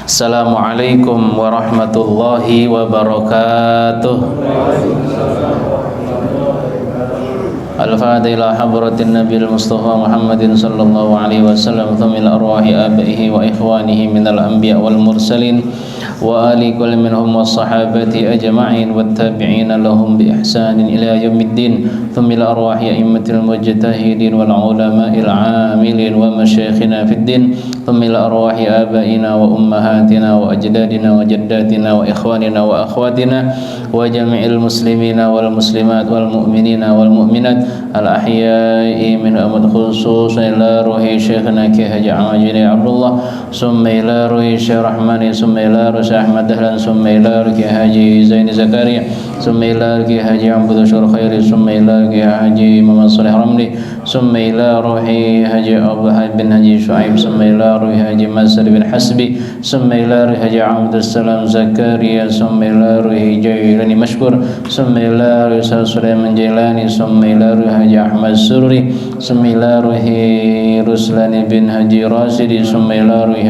Assalamualaikum warahmatullahi wabarakatuh. Al-Fatihah ila hadratin Nabiil Mustafa Muhammadin sallallahu alaihi wasallam thumma ila arwahi abaihi wa ikhwanihi minal anbiya wal mursalin wa ali kulli minhum was sahabati ajma'in wat tabi'in lahum bi ihsanin ila yaumiddin thumma ila arwahi a'immatil mujtahidin wal ulama'il 'amilin wa masyayikhina fid din thumma ila arwahi abaina wa ummahatina wa ajdadina wa jaddatina wa ikhwanina wa akhwatina wa jami'il muslimina wal muslimat wal mu'minina wal mu'minat al-ahya'i min amad khusus ila ruhi syekhna Ki Haji Amajiri Abdullah summa ila ruhi Syekh Rahmani summa ila ruhi Ahmad Dahlan summa ila ruhi Ki Haji Zaini Zakaria summa ila ruhi Haji Abdul Syur Khairi summa ila ruhi Haji Muhammad Salih Ramli summa ila ruhi Haji Abdul bin Haji Shu'aib summa ila ruhi Haji Masar bin Hasbi summa ila ruhi Haji Abdul Salam Zakaria summa ila ruhi Jailani Mashkur summa ila ruhi Sulaiman Jailani summa ila Haji Ahmad Sururi summa ila ruhi Ruslani bin Haji Rasidi summa ila ruhi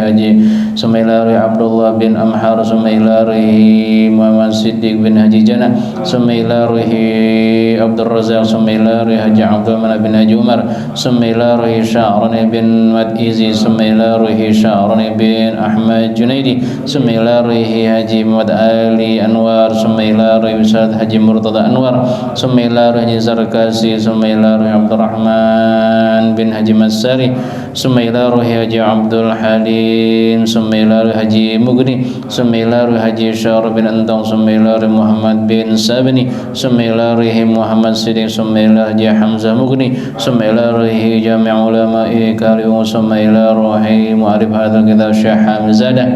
Abdullah bin Amhar summa ila ruhi Muhammad Siddiq bin Haji Jana summa ila ruhi Abdul Razak summa ila ruhi Haji Abdul Manaf bin Haji Umar summa ila ruhi Sya'rani bin Matizi summa ila ruhi Sya'rani bin Ahmad Junaidi summa ila ruhi Haji Muhammad Ali Anwar summa ila ruhi Ustaz Haji Murtada Anwar summa ila ruhi Zarkasi summa ila ruhi Abdurrahman bin Haji Masari summa ila ruhi Haji Abdul Halim summa ila ruhi Haji Mugni summa ila ruhi Haji Syar bin Antong summa ila ruhi Muhammad bin Sabni summa ila ruhi Muhammad Siddiq summa ila Haji Hamzah Mugni summa ila ruhi Jami' ulama'i Karimu summa ila ruhi mu'arif hadzal kitab Syekh Hamzadah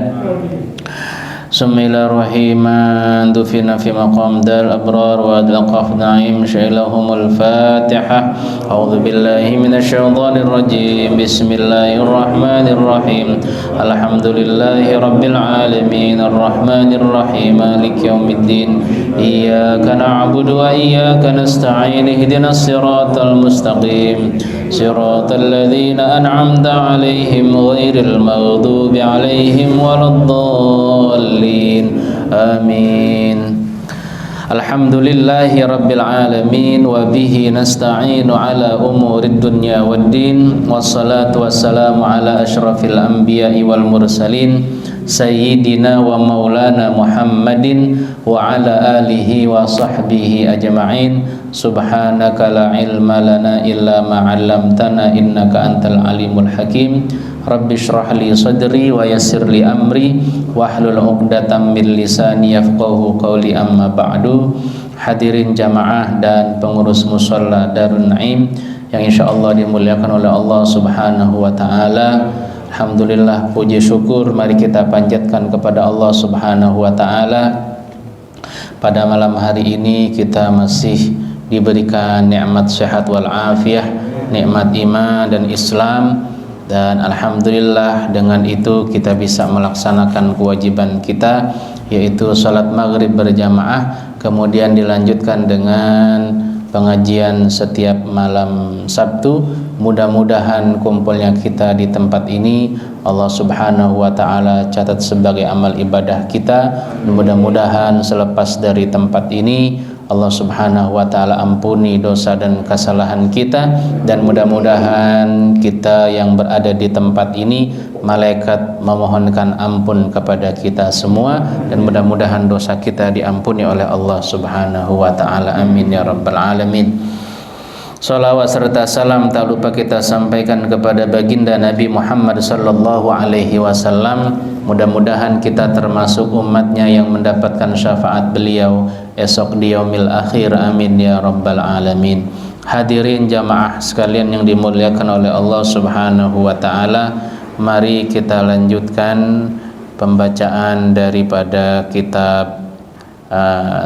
summa ila ruhi man dufina fi maqam dal abrar wa adlaqaf na'im syailahumul fatihah a'udzu billahi minasy syaithanir rajim bismillahirrahmanirrahim alhamdulillahi rabbil alamin arrahmanir rahim maliki yaumiddin iyyaka na'budu wa iyyaka nasta'in ihdinas siratal mustaqim siratal ladzina an'amta 'alaihim ghairil maghdubi 'alaihim waladdallin amin. Alhamdulillahi rabbil alamin wa bihi nasta'inu ala umurid dunya waddin wassalatu wassalamu ala asyrafil anbiya'i wal mursalin sayyidina wa maulana Muhammadin wa ala alihi wa sahbihi ajma'in subhanaka la ilma lana illa ma 'allamtana innaka antal alimul hakim Rabbi shrah li sadri wa yassir li amri wahlul 'uqdatam min lisani yafqahu qawli amma ba'du. Hadirin jamaah dan pengurus musalla Darun Naim yang insyaallah dimuliakan oleh Allah Subhanahu wa taala. Alhamdulillah, puji syukur mari kita panjatkan kepada Allah Subhanahu wa taala. Pada malam hari ini kita masih diberikan nikmat sehat wal afiyah, nikmat iman dan Islam. Dan alhamdulillah dengan itu kita bisa melaksanakan kewajiban kita, yaitu salat maghrib berjamaah, kemudian dilanjutkan dengan pengajian setiap malam Sabtu. Mudah-mudahan kumpulnya kita di tempat ini Allah Subhanahu wa taala catat sebagai amal ibadah kita. Mudah-mudahan selepas dari tempat ini Allah Subhanahu wa taala ampuni dosa dan kesalahan kita, dan mudah-mudahan kita yang berada di tempat ini malaikat memohonkan ampun kepada kita semua, dan mudah-mudahan dosa kita diampuni oleh Allah Subhanahu wa taala. Amin ya rabbal alamin. Salawat serta salam tak lupa kita sampaikan kepada baginda Nabi Muhammad sallallahu alaihi wasallam. Mudah-mudahan kita termasuk umatnya yang mendapatkan syafaat beliau esok di yaumil akhir. Amin ya rabbal alamin. Hadirin jamaah sekalian yang dimuliakan oleh Allah Subhanahu wa taala, mari kita lanjutkan pembacaan daripada kitab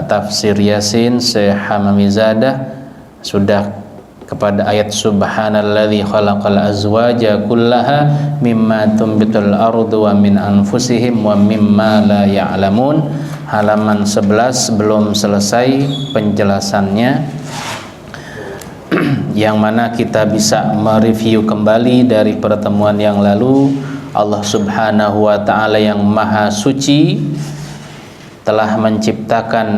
tafsir Yasin Syekh Hamamizadah. Sudah kepada ayat subhanalladzi khalaqal azwaja kullaha mimma tumbitul ardu wa min anfusihim wa mimma la ya'lamun. Halaman 11 belum selesai penjelasannya, yang mana kita bisa mereview kembali dari pertemuan yang lalu Allah Subhanahu wa ta'ala yang maha suci telah menciptakan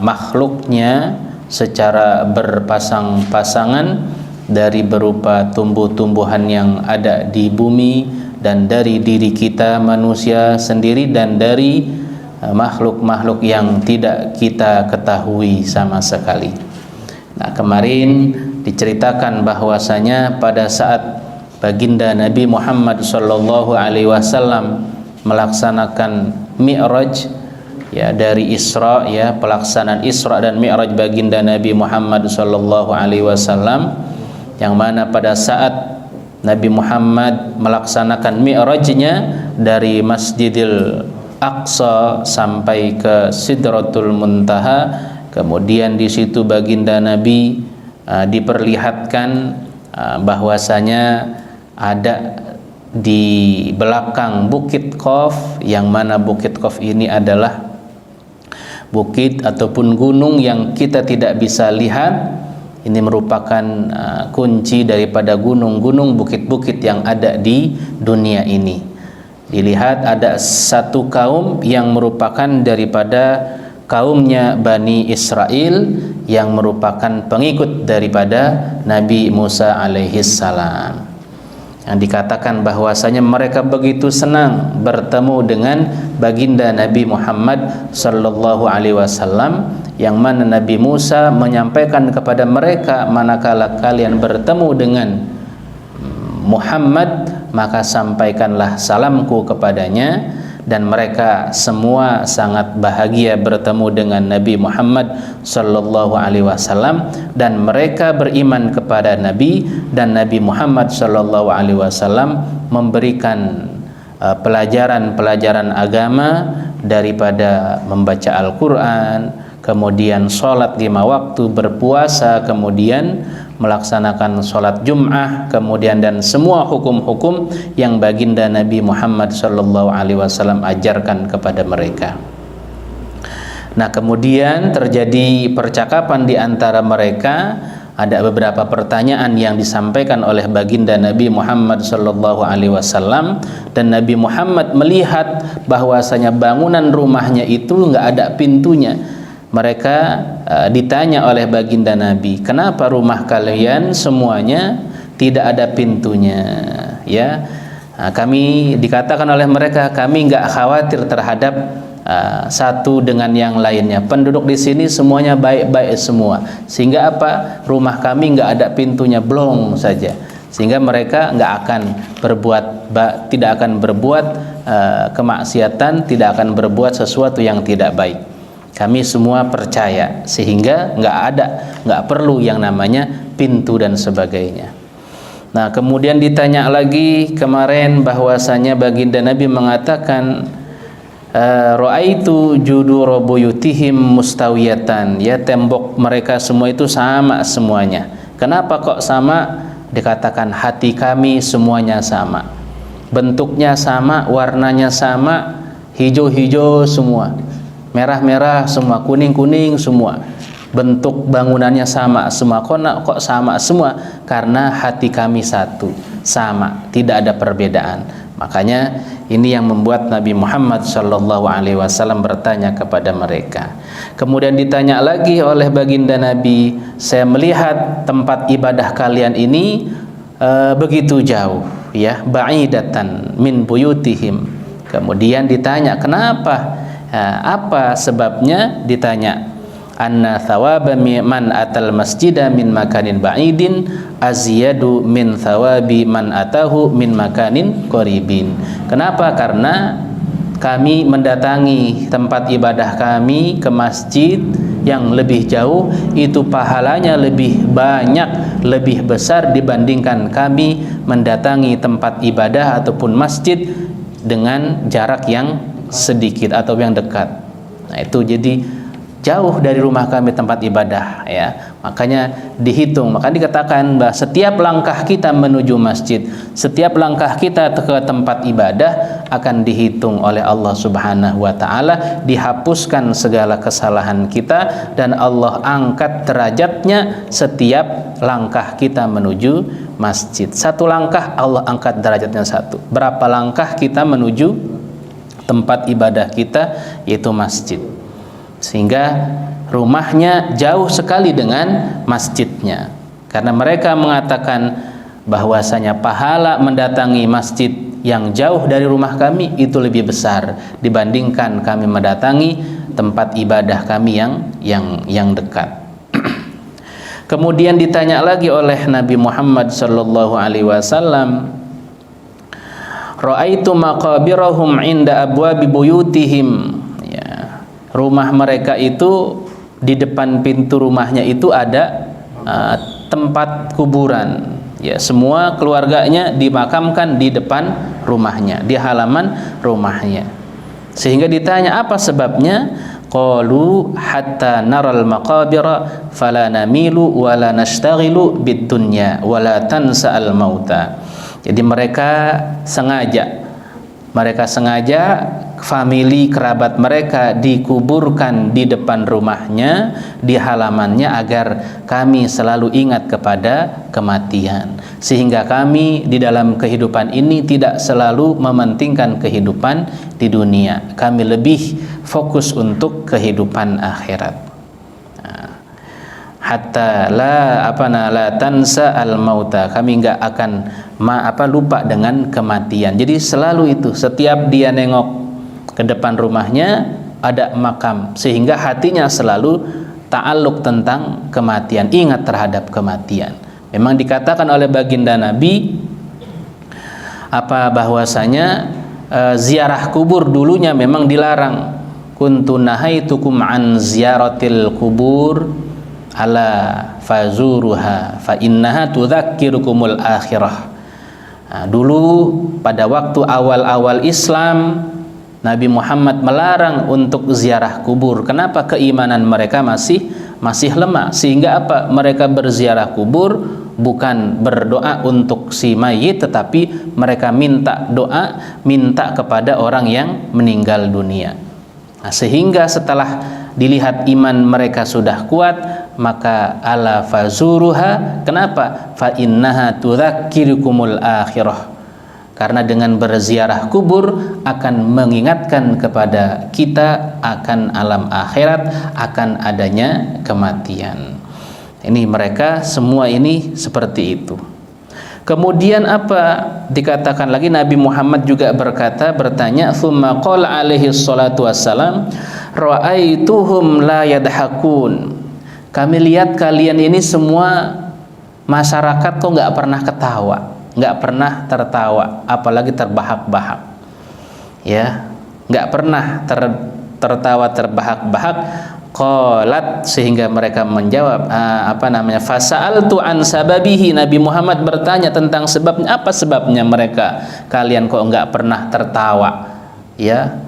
makhluknya secara berpasang-pasangan dari berupa tumbuh-tumbuhan yang ada di bumi dan dari diri kita manusia sendiri dan dari makhluk-makhluk yang tidak kita ketahui sama sekali. Nah, kemarin diceritakan bahwasanya pada saat baginda Nabi Muhammad sallallahu alaihi wasallam melaksanakan Mi'raj ya, dari Isra ya, pelaksanaan Isra dan Mi'raj baginda Nabi Muhammad sallallahu alaihi wasallam, yang mana pada saat Nabi Muhammad melaksanakan Mi'rajnya dari Masjidil Aqsa sampai ke Sidratul Muntaha, kemudian di situ baginda Nabi diperlihatkan bahwasanya ada di belakang Bukit Qaf, yang mana Bukit Qaf ini adalah bukit ataupun gunung yang kita tidak bisa lihat. Ini merupakan kunci daripada gunung-gunung, bukit-bukit yang ada di dunia ini. Dilihat ada satu kaum yang merupakan daripada kaumnya Bani Israel, yang merupakan pengikut daripada Nabi Musa alaihissalam, yang dikatakan bahwasanya mereka begitu senang bertemu dengan baginda Nabi Muhammad sallallahu alaihi wasallam, yang mana Nabi Musa menyampaikan kepada mereka, manakala kalian bertemu dengan Muhammad maka sampaikanlah salamku kepadanya. Dan mereka semua sangat bahagia bertemu dengan Nabi Muhammad sallallahu alaihi wasallam, dan mereka beriman kepada Nabi, dan Nabi Muhammad sallallahu alaihi wasallam memberikan pelajaran-pelajaran agama daripada membaca Al-Qur'an, kemudian sholat 5 waktu, berpuasa, kemudian melaksanakan sholat Jum'ah, kemudian dan semua hukum-hukum yang baginda Nabi Muhammad sallallahu alaihi wasallam ajarkan kepada mereka. Nah, kemudian terjadi percakapan di antara mereka. Ada beberapa pertanyaan yang disampaikan oleh baginda Nabi Muhammad sallallahu alaihi wasallam, dan Nabi Muhammad melihat bahwasanya bangunan rumahnya itu enggak ada pintunya. Mereka ditanya oleh baginda Nabi, kenapa rumah kalian semuanya tidak ada pintunya? Ya, kami dikatakan oleh mereka, kami enggak khawatir terhadap satu dengan yang lainnya. Penduduk di sini semuanya baik-baik semua, sehingga apa? Rumah kami enggak ada pintunya, blong saja. Sehingga mereka tidak akan berbuat kemaksiatan, tidak akan berbuat sesuatu yang tidak baik. Kami semua percaya, sehingga nggak perlu yang namanya pintu dan sebagainya. Nah, kemudian ditanya lagi kemarin bahwasanya baginda Nabi mengatakan, ra'aitu judura buyutihim mustawiyatan, ya, tembok mereka semua itu sama semuanya. Kenapa kok sama? Dikatakan hati kami semuanya sama, bentuknya sama, warnanya sama, hijau-hijau semua, merah-merah semua, kuning-kuning semua, bentuk bangunannya sama semua. Kok sama semua? Karena hati kami satu, sama, tidak ada perbedaan. Makanya ini yang membuat Nabi Muhammad sallallahu alaihi wasallam bertanya kepada mereka. Kemudian ditanya lagi oleh baginda Nabi, saya melihat tempat ibadah kalian ini begitu jauh, ya, ba'idatan min buyutihim. Kemudian ditanya, kenapa? Apa sebabnya? Ditanya, anna thawaba man atal masjida min makanin ba'idin azyadu min thawabi man atahu min makanin qaribin. Kenapa? Karena kami mendatangi tempat ibadah kami ke masjid yang lebih jauh, itu pahalanya lebih banyak, lebih besar dibandingkan kami mendatangi tempat ibadah ataupun masjid dengan jarak yang sedikit atau yang dekat. Nah, itu jadi jauh dari rumah kami tempat ibadah, ya. Makanya dihitung, maka dikatakan bahwa setiap langkah kita menuju masjid, setiap langkah kita ke tempat ibadah akan dihitung oleh Allah Subhanahu wa taala, dihapuskan segala kesalahan kita dan Allah angkat derajatnya setiap langkah kita menuju masjid. Satu langkah Allah angkat derajatnya satu. Berapa langkah kita menuju tempat ibadah kita, yaitu masjid. Sehingga rumahnya jauh sekali dengan masjidnya, karena mereka mengatakan bahwasanya pahala mendatangi masjid yang jauh dari rumah kami itu lebih besar dibandingkan kami mendatangi tempat ibadah kami yang dekat. Kemudian ditanya lagi oleh Nabi Muhammad sallallahu alaihi wasallam, ra'aitu maqabirahum 'inda abwabi buyutihim. Rumah mereka itu, di depan pintu rumahnya itu ada tempat kuburan, ya, semua keluarganya dimakamkan di depan rumahnya, di halaman rumahnya. Sehingga ditanya apa sebabnya, qalu hatta naral maqabira fala namilu wala nashtaghilu bid dunya wala tansa al mauta. Jadi mereka sengaja famili kerabat mereka dikuburkan di depan rumahnya, di halamannya, agar kami selalu ingat kepada kematian, sehingga kami di dalam kehidupan ini tidak selalu mementingkan kehidupan di dunia, kami lebih fokus untuk kehidupan akhirat. Hatta la tansa al mauta, kami enggak akan lupa dengan kematian. Jadi selalu itu, setiap dia nengok ke depan rumahnya ada makam, sehingga hatinya selalu ta'alluq tentang kematian, ingat terhadap kematian. Memang dikatakan oleh baginda Nabi bahwasanya ziarah kubur dulunya memang dilarang. Kuntu nahaitukum an ziyaratil kubur ala fazuruha fa innaha tudzakkirukumul akhirah. Dulu pada waktu awal-awal Islam, Nabi Muhammad melarang untuk ziarah kubur. Kenapa? Keimanan mereka masih lemah, sehingga mereka berziarah kubur bukan berdoa untuk si mayit, tetapi mereka minta kepada orang yang meninggal dunia. Sehingga setelah dilihat iman mereka sudah kuat, maka ala fazuruha, kenapa? Fa innaha tudzakkirukumul akhirah, karena dengan berziarah kubur akan mengingatkan kepada kita akan alam akhirat, akan adanya kematian. Ini mereka semua ini seperti itu. Kemudian dikatakan lagi, Nabi Muhammad juga bertanya, tsumma qala alaihi salatu wassalam, ra'aituhum la yadhakun. Kami lihat kalian ini semua masyarakat kok nggak pernah ketawa, nggak pernah tertawa, apalagi terbahak-bahak, ya, nggak pernah tertawa terbahak-bahak. Qalat, sehingga mereka menjawab fasa'altu an sababihi. Nabi Muhammad bertanya tentang sebabnya, apa sebabnya mereka kalian kok enggak pernah tertawa, ya.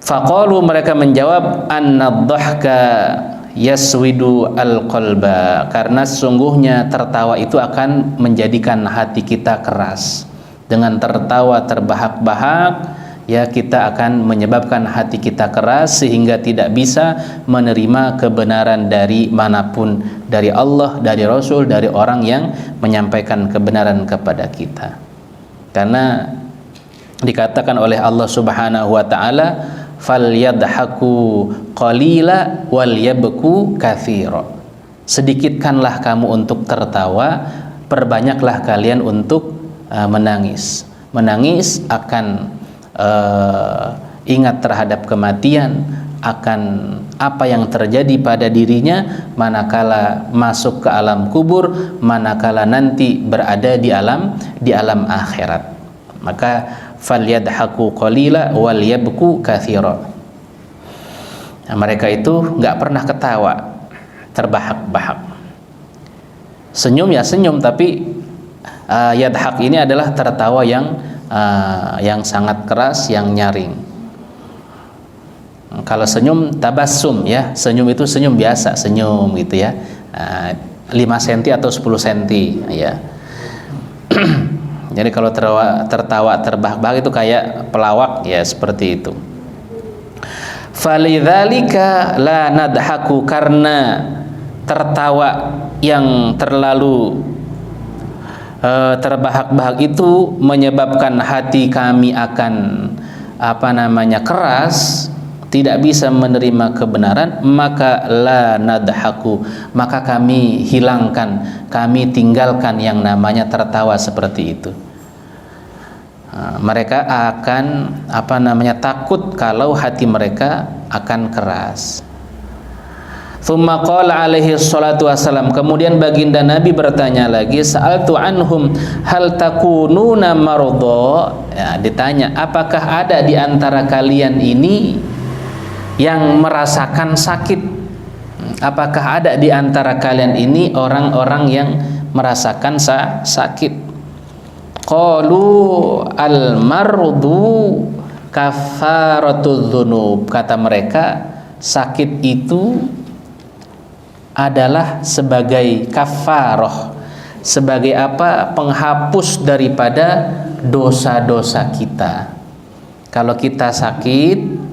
Faqalu, mereka menjawab, annadhahka yaswidu alqalba, karena sesungguhnya tertawa itu akan menjadikan hati kita keras. Dengan tertawa terbahak-bahak, ya, kita akan menyebabkan hati kita keras sehingga tidak bisa menerima kebenaran dari manapun, dari Allah, dari Rasul, dari orang yang menyampaikan kebenaran kepada kita. Karena dikatakan oleh Allah Subhanahu wa taala, falyadhaku qalila wal yabku katsira. Sedikitkanlah kamu untuk tertawa, perbanyaklah kalian untuk menangis. Menangis akan ingat terhadap kematian, akan apa yang terjadi pada dirinya manakala masuk ke alam kubur, manakala nanti berada di alam akhirat. Maka falyadhaku qalila wal yabku katsira. Mereka itu nggak pernah ketawa terbahak-bahak. Senyum ya senyum, tapi yadhak ini adalah tertawa yang sangat keras, yang nyaring. Kalau senyum tabassum ya, senyum itu senyum biasa, senyum gitu ya. 5 cm atau 10 cm ya. Jadi kalau tertawa terbahak-bahak itu kayak pelawak ya, seperti itu. Falidzalika la nadhaku, karena tertawa yang terlalu terbahak-bahak itu menyebabkan hati kami akan keras, tidak bisa menerima kebenaran, maka la nadhaku, maka kami hilangkan, kami tinggalkan yang namanya tertawa seperti itu. Mereka akan takut kalau hati mereka akan keras. Tsumma qala alaihi salatu wassalam, kemudian baginda Nabi bertanya lagi, sa'altu anhum hal takununa marudha, ya, ditanya, apakah ada di antara kalian ini yang merasakan sakit? Apakah ada di antara kalian ini orang-orang yang merasakan sakit? Qalu al-mardu kafaratudz dzunub, kata mereka, sakit itu adalah sebagai kafarah, sebagai penghapus daripada dosa-dosa kita. Kalau kita sakit,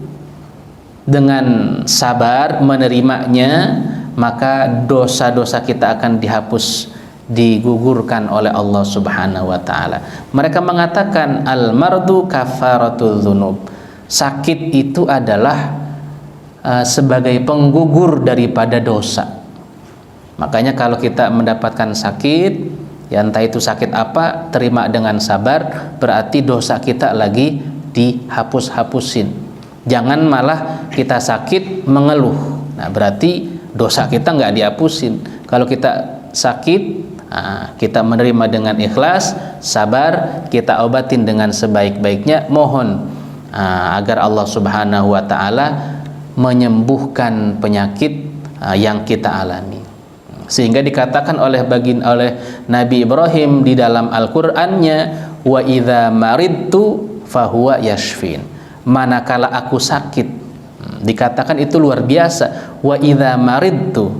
dengan sabar menerimanya, maka dosa-dosa kita akan dihapus, digugurkan oleh Allah Subhanahu wa taala. Mereka mengatakan al-mardu kafaratudz dzunub, sakit itu adalah sebagai penggugur daripada dosa. Makanya kalau kita mendapatkan sakit, ya entah itu sakit apa, terima dengan sabar, berarti dosa kita lagi dihapus-hapusin. Jangan malah kita sakit mengeluh, nah berarti dosa kita nggak dihapusin. Kalau kita sakit, kita menerima dengan ikhlas, sabar, kita obatin dengan sebaik-baiknya, mohon agar Allah Subhanahu wa taala menyembuhkan penyakit yang kita alami. Sehingga dikatakan oleh Nabi Ibrahim di dalam Al-Qur'annya, wa idza maridtu fahuwa yashfin, manakala aku sakit. Dikatakan itu luar biasa, wa idza maridtu,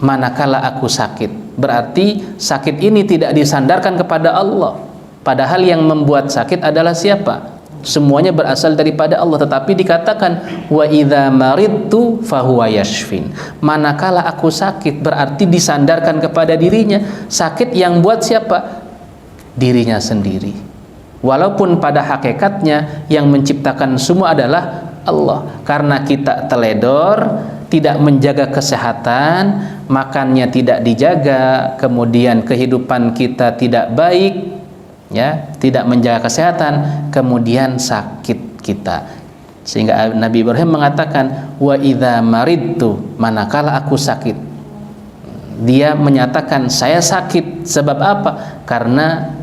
manakala aku sakit. Berarti sakit ini tidak disandarkan kepada Allah, padahal yang membuat sakit adalah siapa? Semuanya berasal daripada Allah. Tetapi dikatakan wa idza maridtu fahuwa yashfin, manakala aku sakit, berarti disandarkan kepada dirinya. Sakit yang buat siapa? Dirinya sendiri. Walaupun pada hakikatnya yang menciptakan semua adalah Allah. Karena kita teledor, tidak menjaga kesehatan, makannya tidak dijaga, kemudian kehidupan kita tidak baik, ya, tidak menjaga kesehatan, kemudian sakit kita. Sehingga Nabi Ibrahim mengatakan wa idza maridtu, manakala aku sakit. Dia menyatakan saya sakit, sebab apa? Karena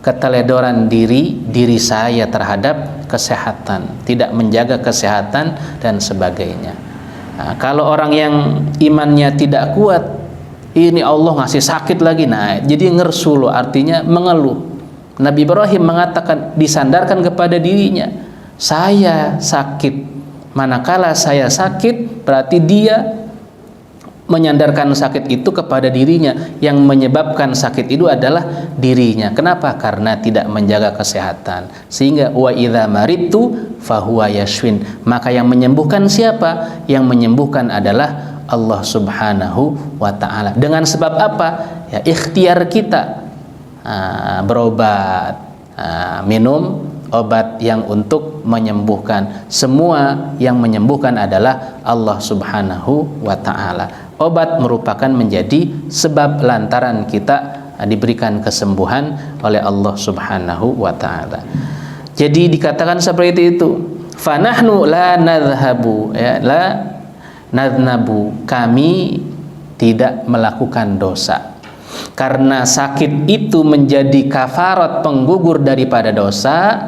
keteledoran diri saya terhadap kesehatan, tidak menjaga kesehatan dan sebagainya. Nah, kalau orang yang imannya tidak kuat, ini Allah ngasih sakit lagi, nah jadi ngersu loh, artinya mengeluh. Nabi Ibrahim mengatakan disandarkan kepada dirinya, saya sakit. Manakala saya sakit, berarti dia menyandarkan sakit itu kepada dirinya. Yang menyebabkan sakit itu adalah dirinya. Kenapa? Karena tidak menjaga kesehatan. Sehingga wa idza maridtu fahuwa yashfin, maka yang menyembuhkan siapa? Yang menyembuhkan adalah Allah Subhanahu wa taala. Dengan sebab apa? Ya, ikhtiar kita. Berobat, minum obat yang untuk menyembuhkan. Semua yang menyembuhkan adalah Allah Subhanahu wa ta'ala. Obat merupakan menjadi sebab lantaran kita diberikan kesembuhan oleh Allah Subhanahu wa ta'ala. Jadi dikatakan seperti itu, fanahnu la nadhhabu, ya, la nadhnabu, kami tidak melakukan dosa. Karena sakit itu menjadi kafarat, penggugur daripada dosa,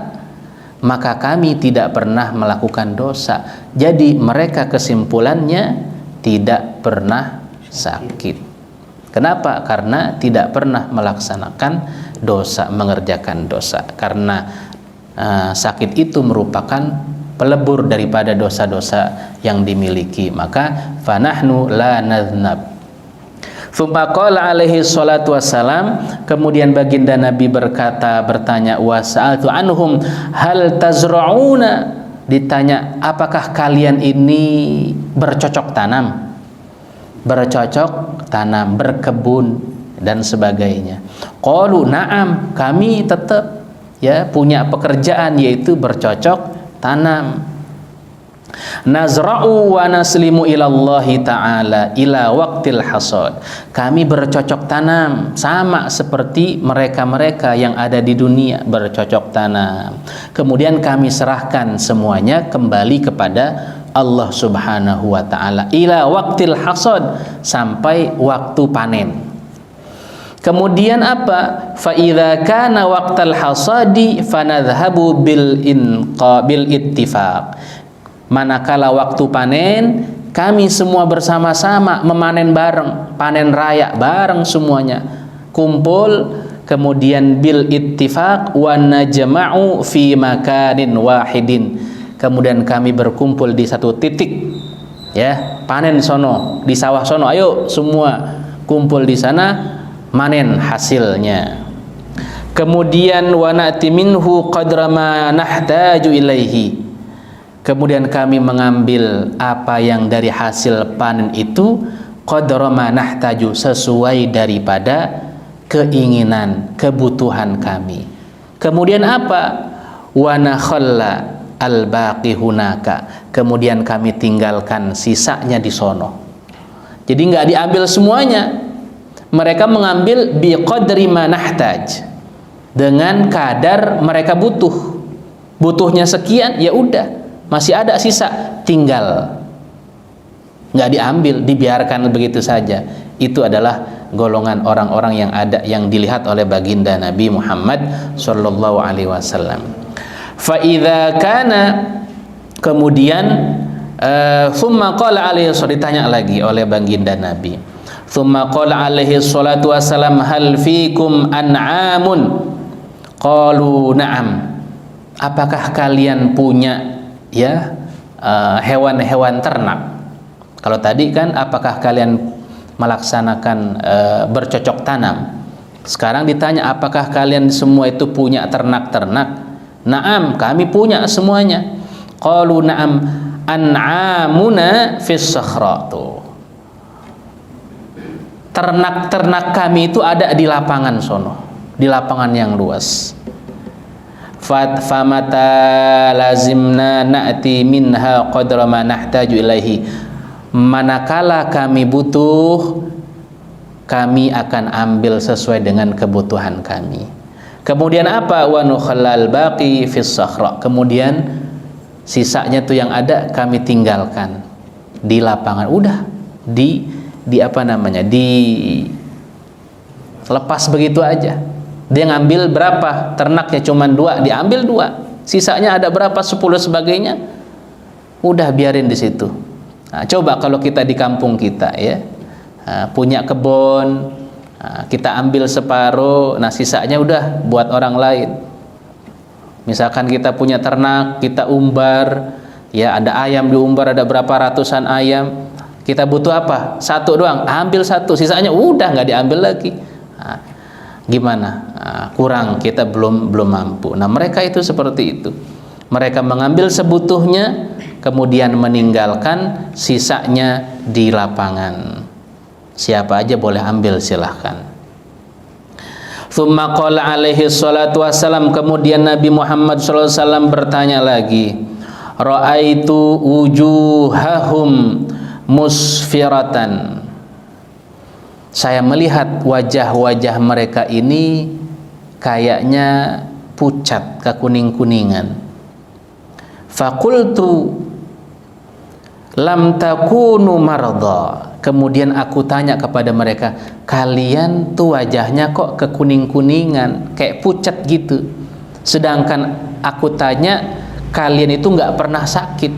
maka kami tidak pernah melakukan dosa. Jadi mereka kesimpulannya tidak pernah sakit. Kenapa? Karena tidak pernah melaksanakan dosa, mengerjakan dosa. Karena sakit itu merupakan pelebur daripada dosa-dosa yang dimiliki. Maka fanahnu la nadhnab. Tsumma qala alaihi salatu wassalam, kemudian baginda Nabi bertanya, wa sa'altu anhum hal tazra'una, ditanya apakah kalian ini bercocok tanam, berkebun dan sebagainya. Qalu na'am, kami tetap ya punya pekerjaan yaitu bercocok tanam. Nazra'u wa naslimu ilallahi ta'ala ila waqtil hasad. Kami bercocok tanam sama seperti mereka-mereka yang ada di dunia bercocok tanam. Kemudian kami serahkan semuanya kembali kepada Allah Subhanahu wa ta'ala ila waqtil hasad, sampai waktu panen. Kemudian apa? Fa idza kana waqtal hasadi fanadhhabu bil ittifaq. Manakala waktu panen, kami semua bersama-sama memanen bareng, panen raya bareng semuanya, kumpul, kemudian bil ittifaq wa najma'u fi makanin wahidin. Kemudian kami berkumpul di satu titik, ya, panen sono, di sawah sono, ayo semua kumpul di sana, manen hasilnya. Kemudian wa na'ti minhu qadra ma nahtaju ilaihi. Kemudian kami mengambil apa yang dari hasil panen itu, qadra ma nahtaju, sesuai daripada keinginan, kebutuhan kami. Kemudian apa? Wa nakhalla al-baqi hunaka. Kemudian kami tinggalkan sisanya di sono. Jadi nggak diambil semuanya. Mereka mengambil bi qadri ma nahtaj, dengan kadar mereka butuh. Butuhnya sekian, ya udah. Masih ada sisa, tinggal, nggak diambil, dibiarkan begitu saja. Itu adalah golongan orang-orang yang ada, yang dilihat oleh baginda Nabi Muhammad Sallallahu Alaihi Wasallam. Fa idza kana, kemudian thumma qala alaihi, ditanya lagi oleh baginda Nabi. Thumma qala alaihi salatu wassalam, hal fikum an'amun? Qalu na'am. Apakah kalian punya ya hewan-hewan ternak? Kalau tadi kan apakah kalian melaksanakan bercocok tanam, sekarang ditanya apakah kalian semua itu punya ternak-ternak? Naam, kami punya semuanya. Qalu na'am an'amuna fis sakhra. Ternak-ternak kami itu ada di lapangan sono, di lapangan yang luas. Famata lazimna na'ti minha qadra ma nahtaju ilaihi. Manakala kami butuh, kami akan ambil sesuai dengan kebutuhan kami. Kemudian apa? Wa nukhallal baqi fis sakhra. Kemudian sisanya tuh yang ada kami tinggalkan di lapangan. Udah di apa namanya? Lepas begitu aja. Dia ngambil berapa? Ternaknya cuma 2, diambil 2. Sisanya ada berapa? 10 sebagainya. Udah biarin di situ. Nah, coba kalau kita di kampung kita ya, punya kebun, kita ambil separuh, nah sisanya udah buat orang lain. Misalkan kita punya ternak, kita umbar, ya ada ayam diumbar, ada berapa ratusan ayam. Kita butuh apa? 1 doang, ambil 1, sisanya udah nggak diambil lagi. Nah, gimana? Kurang, kita belum mampu. Nah, mereka itu seperti itu. Mereka mengambil sebutuhnya, kemudian meninggalkan sisanya di lapangan. Siapa aja boleh ambil, silahkan. Tsumma qala alaihi salatu wassalam, kemudian Nabi Muhammad sallallahu alaihi wasallam bertanya lagi, ra'aitu wujuhahum musfiratan. Saya melihat wajah-wajah mereka ini kayaknya pucat, kekuning-kuningan. Faqultu lam takunu marda. Kemudian aku tanya kepada mereka, kalian tuh wajahnya kok kekuning-kuningan, kayak pucat gitu. Sedangkan aku tanya, kalian itu nggak pernah sakit.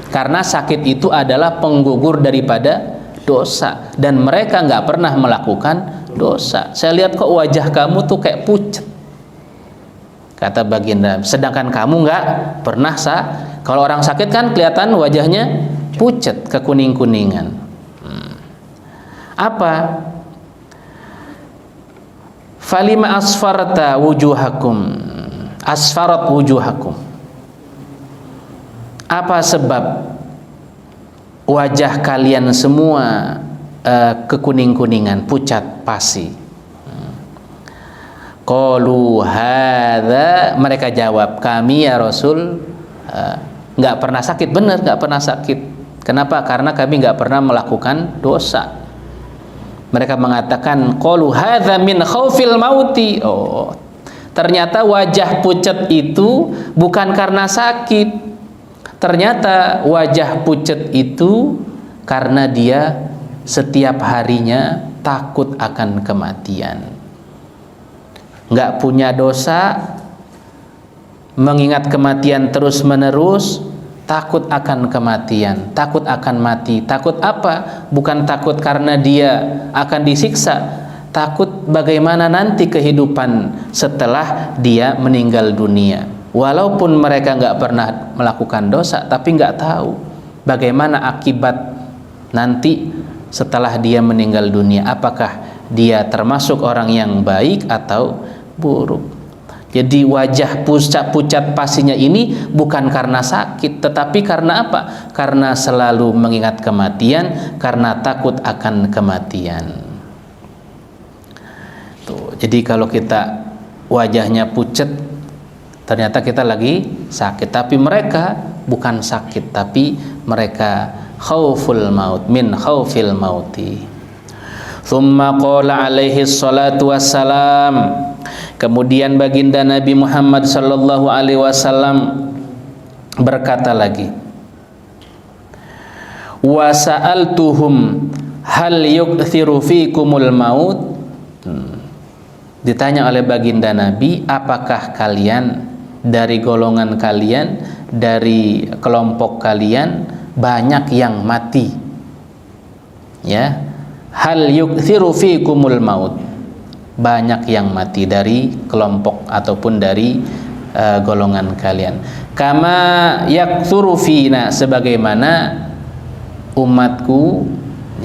Karena sakit itu adalah penggugur daripada dosa, dan mereka nggak pernah melakukan dosa. Saya lihat kok wajah kamu tuh kayak pucat. kata baginda. Sedangkan kamu nggak pernah kalau orang sakit kan kelihatan wajahnya pucat, kekuning-kuningan. Apa? Falima asfarta wujuhakum, asfarat wujuhakum. Apa sebab wajah kalian semua kekuning-kuningan, pucat, pasi? Qalu hadza, mereka jawab, kami ya Rasul nggak pernah sakit. Benar, nggak pernah sakit. Kenapa? Karena kami nggak pernah melakukan dosa. Mereka mengatakan qalu hadza min khaufil mauti. Oh, ternyata wajah pucat itu bukan karena sakit. Ternyata wajah pucat itu karena dia setiap harinya takut akan kematian. Nggak punya dosa, mengingat kematian terus-menerus, takut akan kematian, takut akan mati. Takut apa? Bukan takut karena dia akan disiksa, takut bagaimana nanti kehidupan setelah dia meninggal dunia. Walaupun mereka nggak pernah melakukan dosa, tapi nggak tahu bagaimana akibat nanti setelah dia meninggal dunia. Apakah dia termasuk orang yang baik atau buruk? Jadi wajah pucat pasinya ini bukan karena sakit, tetapi karena apa? Karena selalu mengingat kematian, karena takut akan kematian. Tuh, jadi kalau kita wajahnya pucat, ternyata kita lagi sakit. Tapi mereka bukan sakit, tapi mereka khauful maut, min khaufil mauti. Thumma qala alaihi salatu wassalam, kemudian baginda Nabi Muhammad sallallahu alaihi wasallam berkata lagi, wa sa'altuhum hal yukthiru fikumul maut. Ditanya oleh baginda Nabi, apakah kalian, dari golongan kalian, dari kelompok kalian banyak yang mati? Ya, hal yukthiru fikumul maut, banyak yang mati dari kelompok ataupun dari golongan kalian. Kama yaktsuru fina, sebagaimana umatku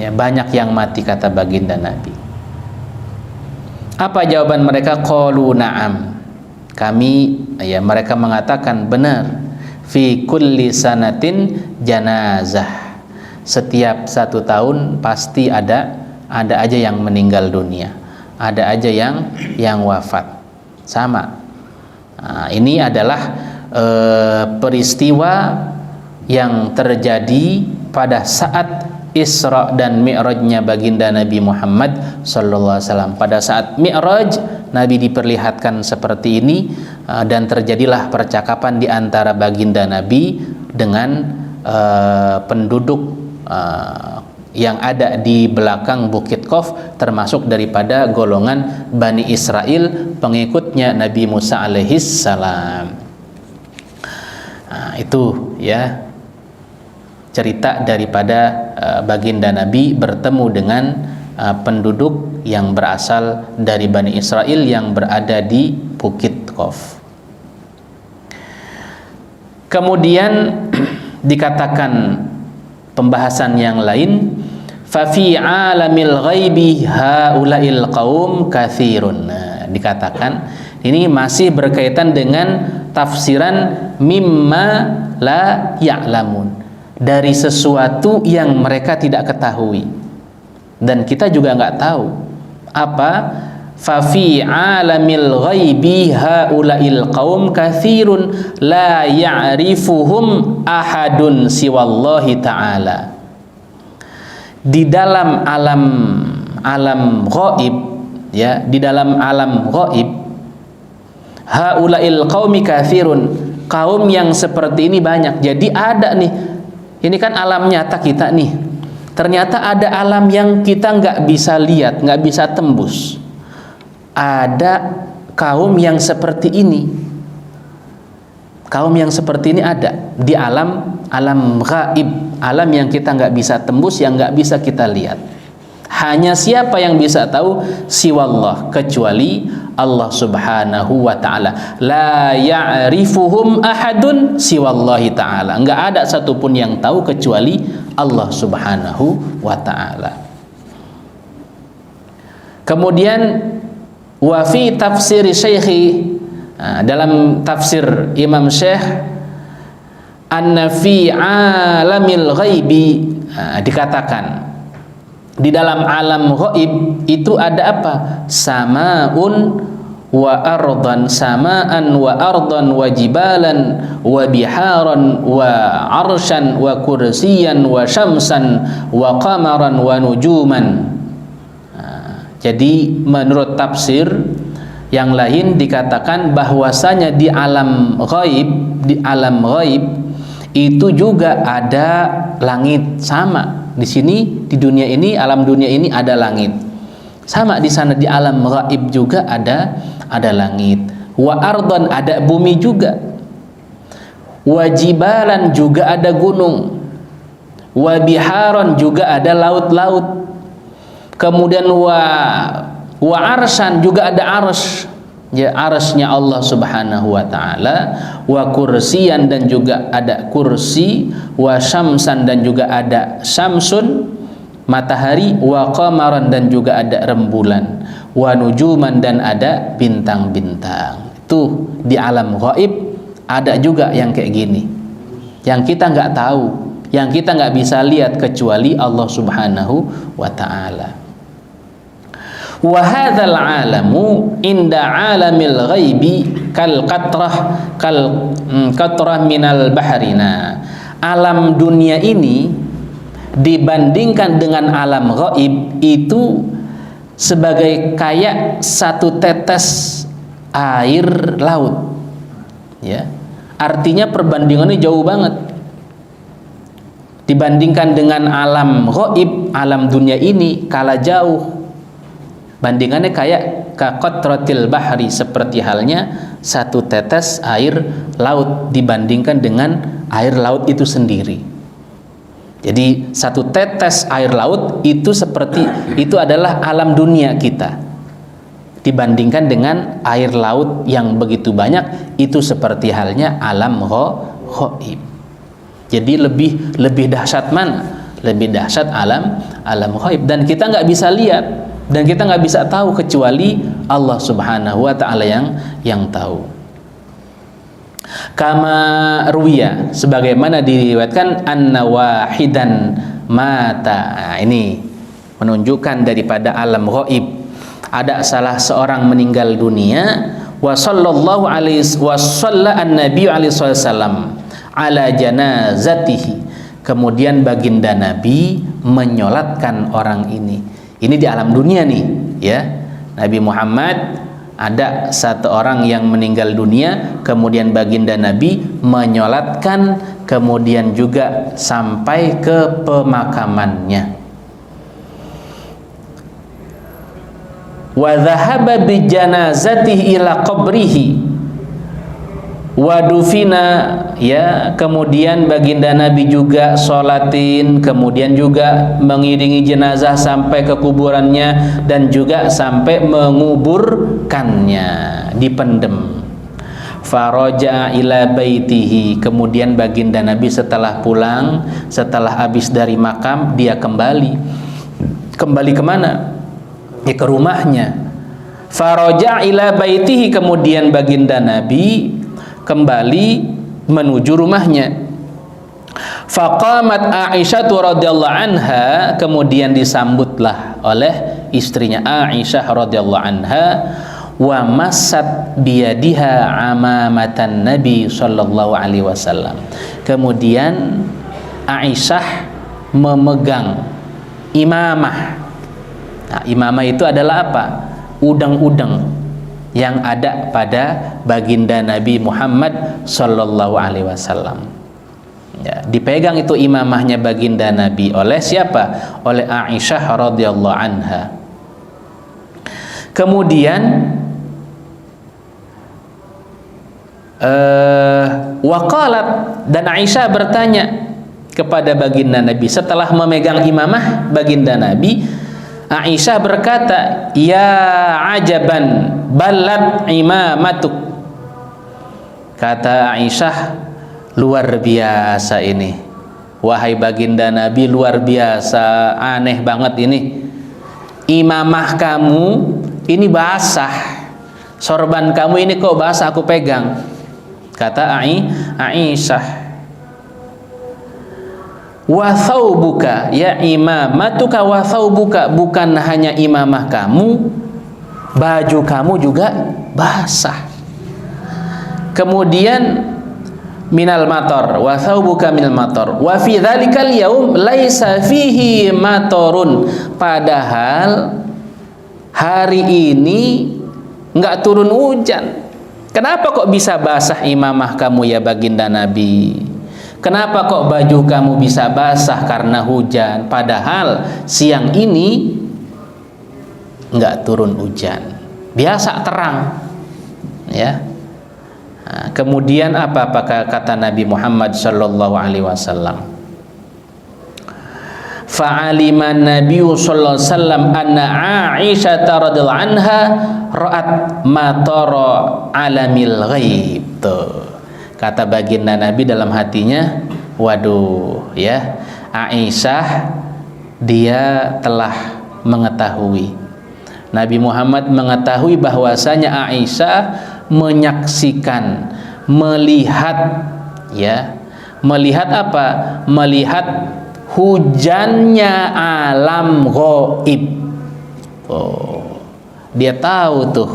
ya banyak yang mati, kata baginda Nabi. Apa jawaban mereka? Qalu na'am, kami, ya mereka mengatakan benar. Fi kulli sanatin janazah, setiap 1 tahun pasti ada aja yang meninggal dunia, ada aja yang wafat. Sama. Nah, ini adalah peristiwa yang terjadi pada saat Isra dan Mi'rajnya baginda Nabi Muhammad sallallahu alaihi wasallam. Pada saat Mi'raj, Nabi diperlihatkan seperti ini, dan terjadilah percakapan di antara baginda Nabi dengan penduduk yang ada di belakang Bukit Qaf, termasuk daripada golongan Bani Israel, pengikutnya Nabi Musa alaihi salam. Nah, itu ya cerita daripada baginda Nabi bertemu dengan penduduk yang berasal dari Bani Israel yang berada di Bukit Qaf. Kemudian dikatakan pembahasan yang lain, fa fi alamil ghaibi haula'il qaum katsirun. Nah, dikatakan ini masih berkaitan dengan tafsiran mimma la ya'lamun, dari sesuatu yang mereka tidak ketahui dan kita juga nggak tahu. Apa? Fa fi alamil ghaibi haula'il qaum katsirun la ya'rifuhum ahadun siwallahi ta'ala. Di dalam alam ghaib, ya, di dalam alam ghaib, haula'il qaumi katsirun, kaum yang seperti ini banyak. Jadi ada nih, ini kan alam nyata kita nih. Ternyata ada alam yang kita nggak bisa lihat, nggak bisa tembus. Ada kaum yang seperti ini. Kaum yang seperti ini ada di alam gaib, alam yang kita nggak bisa tembus, yang nggak bisa kita lihat. Hanya siapa yang bisa tahu? Siwallah, kecuali Allah Subhanahu wa ta'ala. La ya'rifuhum ahadun siwallahi ta'ala. Enggak ada satupun yang tahu kecuali Allah Subhanahu wa ta'ala. Kemudian wa fi tafsir Syekhi, dalam tafsir Imam Syekh, anna fi alamil ghaibi, dikatakan di dalam alam ghaib itu ada apa? Samaun wa ardan, samaan wa ardan wa jibalan wa biharan wa arsyan wa kursiyan wa syamsan wa qamaran wa nujuman. Jadi menurut tafsir yang lain dikatakan bahwasanya di alam ghaib itu juga ada langit. Sama di sini, di dunia ini, alam dunia ini ada langit. Sama di sana di alam ghaib juga ada langit. Wa ardhan, ada bumi juga. Wa jibalan, juga ada gunung. Wa biharon, juga ada laut-laut. Kemudian wa arsyan, juga ada arsy, ya, arsy-nya Allah Subhanahu wa ta'ala. Wa kursiyan, dan juga ada kursi. Wa syamsan, dan juga ada syamsun, matahari. Wa qamaran, dan juga ada rembulan. Wa nujuman, dan ada bintang-bintang. Itu di alam ghaib ada juga yang kayak gini, yang kita nggak tahu, yang kita nggak bisa lihat kecuali Allah Subhanahu wa ta'ala. Wa hadzal alamu inda alamil ghaibi kal qatrah minal bahrina. Alam dunia ini dibandingkan dengan alam ghaib itu sebagai kayak satu tetes air laut, ya. Artinya perbandingannya jauh banget. Dibandingkan dengan alam ghaib, alam dunia ini kalah jauh. Bandingannya kayak kaqatratil bahri, seperti halnya satu tetes air laut dibandingkan dengan air laut itu sendiri. Jadi satu tetes air laut itu adalah alam dunia kita. Dibandingkan dengan air laut yang begitu banyak, itu seperti halnya alam ghaib. Jadi lebih dahsyat mana? Lebih dahsyat alam ghaib, dan kita nggak bisa lihat. Dan kita nggak bisa tahu kecuali Allah Subhanahu wa ta'ala yang tahu. Kama ruwiya, sebagaimana diriwayatkan, anna wahidan mata. Nah, ini menunjukkan daripada alam ghaib. Ada salah seorang meninggal dunia, wa sallallahu alaihi wa salla an-nabi alaihi wasallam ala janazatihi. Kemudian baginda Nabi menyolatkan orang ini. Ini di alam dunia nih, ya. Nabi Muhammad, ada satu orang yang meninggal dunia, kemudian baginda Nabi menyolatkan, kemudian juga sampai ke pemakamannya. Wa dhahaba bi janazatihi ila qabrihi wadufina, ya. Kemudian baginda Nabi juga sholatin, kemudian juga mengiringi jenazah sampai ke kuburannya, dan juga sampai menguburkannya, dipendem. Faraja ila baitihi, kemudian baginda Nabi setelah pulang, setelah habis dari makam, dia kembali kemana? Ya, ke rumahnya. Faraja ila baitihi, kemudian baginda Nabi kembali menuju rumahnya. Faqamat Aisyah radhiyallahu anha, kemudian disambutlah oleh istrinya Aisyah radhiyallahu anha, wa massat biyadiha amamatan Nabi sallallahu alaihi wasallam. Kemudian Aisyah memegang imamah. Nah, imamah itu adalah apa? Udang-udang yang ada pada baginda Nabi Muhammad sallallahu alaihi wasallam. Ya, dipegang itu imamahnya baginda Nabi oleh siapa? Oleh Aisyah radhiyallahu anha. Kemudian waqalat, dan Aisyah bertanya kepada baginda Nabi setelah memegang imamah baginda Nabi. Aisyah berkata, "Ya ajaban ballat imamatuk." Kata Aisyah, luar biasa ini. Wahai baginda Nabi, luar biasa, aneh banget ini. Imamah kamu ini basah. Sorban kamu ini kok basah aku pegang. Kata Aisyah. Wa thawbuka, ya imamatuka wa thawbuka, bukan hanya imamah kamu, baju kamu juga basah. Kemudian minal matar, wa thawbuka minal matar, wa fi dzalikal yaum laisa fihi matarun, padahal hari ini enggak turun hujan. Kenapa kok bisa basah imamah kamu ya baginda Nabi? Kenapa kok baju kamu bisa basah karena hujan? Padahal siang ini enggak turun hujan, biasa terang, ya. Nah, kemudian apa kata Nabi Muhammad sallallahu alaihi wasallam? Fa'alima Nabi sallallahu alaihi wasallam anna Aisyah radhiyallahu anha ra'at matara alamil ghaib. Kata baginda Nabi dalam hatinya, waduh ya, Aisyah dia telah mengetahui. Nabi Muhammad mengetahui bahwasanya Aisyah menyaksikan, melihat, ya, melihat apa? Melihat hujannya alam ghaib. Oh, dia tahu tuh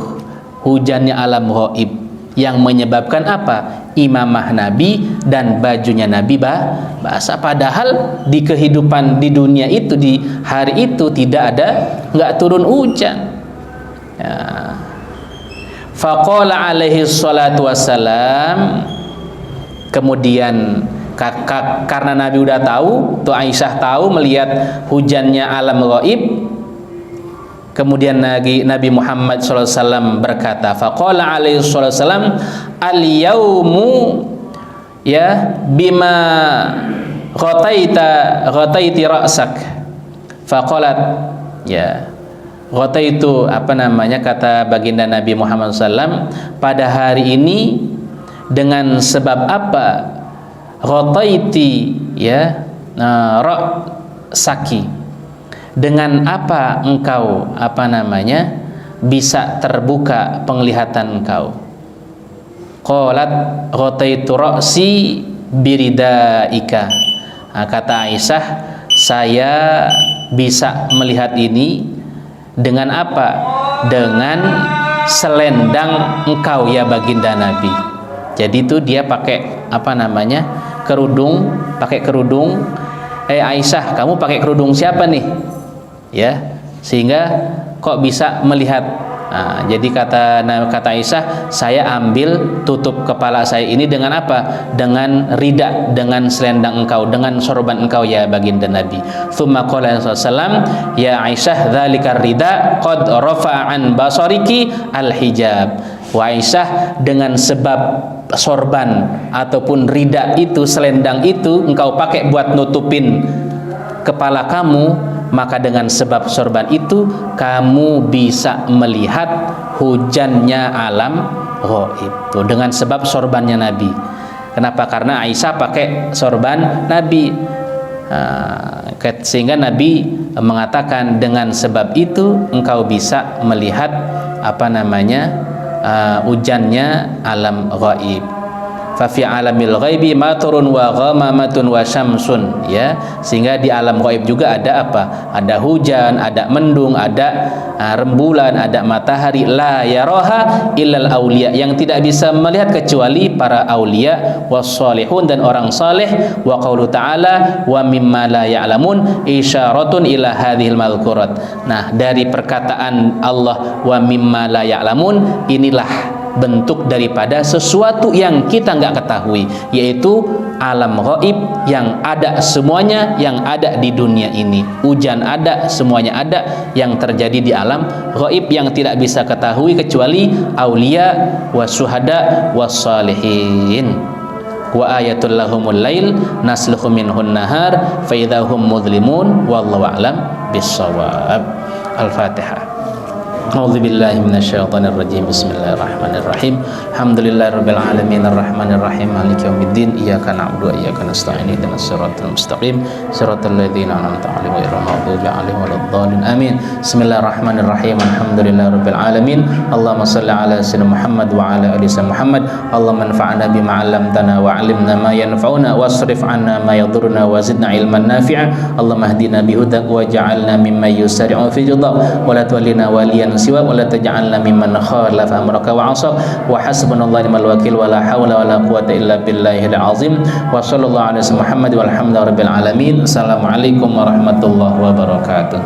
hujannya alam ghaib yang menyebabkan apa? Imamah Nabi dan bajunya Nabi basah. Padahal di kehidupan di dunia itu, di hari itu tidak ada, nggak turun hujan. Ya. Faqala alaihi salatu wassalam, kemudian karena Nabi udah tahu, tuh Aisyah tahu melihat hujannya alam ghaib. Kemudian Nabi Muhammad SAW berkata, faqala alaihi wasallam, al-yaumu ya bima ghataiti ra'sak. Faqalat, ya, ghotaitu, apa namanya, kata baginda Nabi Muhammad SAW, pada hari ini dengan sebab apa? Ghotaiti, ya, ra'saki, dengan apa engkau, apa namanya, bisa terbuka penglihatan engkau? Qalat ghotaitu ra'si biridaika. Nah, kata Aisyah, saya bisa melihat ini dengan apa? Dengan selendang engkau ya baginda Nabi. Jadi itu dia pakai apa namanya? Kerudung, pakai kerudung. Aisyah, kamu pakai kerudung siapa nih? Ya, sehingga kok bisa melihat. Nah, jadi kata Aisyah, saya ambil tutup kepala saya ini dengan apa? Dengan rida, dengan selendang engkau, dengan sorban engkau ya baginda Nabi. Tsumma qala sallallahu, ya Aisyah, dzalikar rida qad rafa'an basariki al-hijab. Wa Aisyah, dengan sebab sorban ataupun rida itu, selendang itu engkau pakai buat nutupin kepala kamu, maka dengan sebab sorban itu kamu bisa melihat hujannya alam ghaib. Tuh, dengan sebab sorbannya Nabi. Kenapa? Karena Aisyah pakai sorban Nabi. Sehingga Nabi mengatakan dengan sebab itu engkau bisa melihat apa namanya, hujannya alam ghaib. Fa fi alamil ghaibi maturun wa ghamamatun wa syamsun, ya, sehingga di alam ghaib juga ada apa? Ada hujan, ada mendung, ada rembulan, ada matahari. La yaraha illal auliya, yang tidak bisa melihat kecuali para aulia wassalihun dan orang saleh. Wa qaulu ta'ala wa mimma la ya'lamun isyaratun ila hadhil madhkurat. Nah, dari perkataan Allah wa mimma la ya'lamun, inilah bentuk daripada sesuatu yang kita nggak ketahui, yaitu alam ghaib yang ada semuanya, yang ada di dunia ini. Hujan ada, semuanya ada yang terjadi di alam ghaib yang tidak bisa ketahui kecuali aulia wasyuhada wassalihin. Wa ayatul lahumul lail nasluhu minhun nahar fa idza hum mudlimun wallahu a'lam bissawab. Al-Fatihah. A'udzu billahi minasyaitonir rajim. Bismillahirrahmanirrahim. Alhamdulillahirabbil alamin arrahmanir rahim maliki yaumiddin. Iyyaka na'budu wa iyyaka nasta'in. Ihdinas siratal mustaqim. Siratal ladzina an'amta 'alaihim ghairil maghdubi 'alaihim waladdallin. Amin. Bismillahirrahmanirrahim. Alhamdulillahirabbil alamin. Allahumma shalli ala sayyidina Muhammad wa ala ali sayyidina Muhammad. Allahumma anfa'na bima 'allamtana wa 'allimna ma yanfa'una wasrif 'anna ma yadurruna wa zidna ilman nafi'a. Allahumma hdina bihudak waj'alna mimman yusari'u fi ridha wa la tuwallina waliyan siwa wa la taj'alna mimman khalafa amraka wa 'asa wa hasbunallahu ni'mal wakil wa la haula wa la quwwata illa billahil azim wa sallallahu alaihi Muhammad walhamdulillahi rabbil alamin. Assalamualaikum warahmatullahi wabarakatuh.